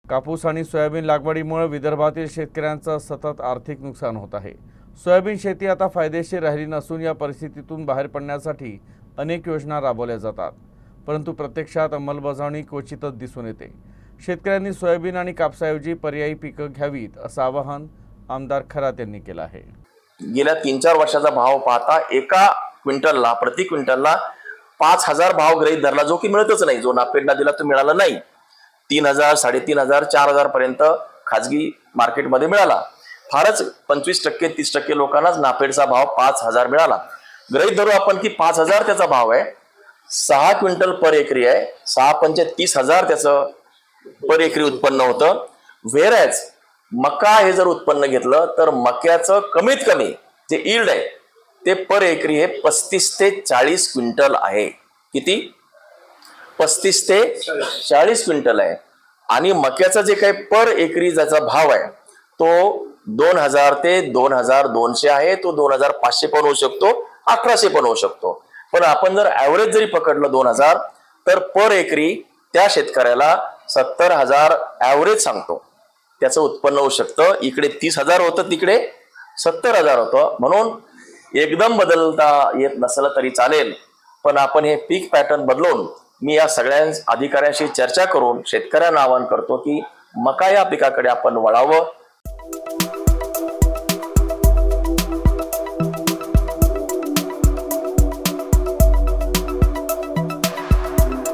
कापूस आणि सोयाबीन लागवडीमुळे विदर्भातील शेतकऱ्यांचं सतत आर्थिक नुकसान होत आहे। सोयाबीन शेती आता फायदेशीर राहिली नसून या परिस्थितीतून बाहेर पडण्यासाठी अनेक योजना राबवल्या जातात, परंतु प्रत्यक्षात अंमलबजावणी क्वचितच दिसून येते। शेतकऱ्यांनी सोयाबीन आणि कापसाऐवजी पर्यायी पिकं घ्यावीत असं आवाहन आमदार खरात यांनी केलं आहे। गेल्या 3-4 वर्षाचा भाव पाहता एका क्विंटलला प्रति क्विंटलला 5,000 भाव गृहीत धरला, जो की मिळतच नाही। जो नाफेडला दिला तो मिळाला नाही। 3,000, 3,500, 4,000 पर्यंत खाजगी मार्केटमध्ये मिळाला। फारच 25%, 30% लोकांनाच नाफेडचा भाव 5,000 मिळाला। गृहीत धरू आपण की 5,000 त्याचा भाव आहे, 6 क्विंटल पर एकरी आहे, 6 पंचे 30,000 त्याचं पर एकरी उत्पन्न होतं। व्हेरॅज मका हे जर उत्पन्न घेतलं तर मक्याचं कमीत कमी जे यील्ड आहे ते पर एकरी हे 35 ते 40 क्विंटल आहे। किती? 35 ते 40 क्विंटल आहे। आणि मक्याचा जे काही पर एकरी ज्याचा भाव आहे तो 2,000 ते 2,200 आहे। तो 2,500 पण होऊ शकतो, 1,800 पण होऊ शकतो। पण आपण जर ऍव्हरेज जरी पकडलं 2,000 तर पर एकरी त्या शेतकऱ्याला 70,000 ऍव्हरेज सांगतो त्याचं उत्पन्न होऊ शकतं। इकडे 30,000 होतं, तिकडे 70,000 होतं। म्हणून एकदम बदलता येत नसलं तरी चालेल, पण आपण हे पीक पॅटर्न बदलून मी या सगळ्या अधिकाऱ्यांशी चर्चा करून शेतकऱ्यांना आवाहन करतो की मका या पिकाकडे आपण वळावं।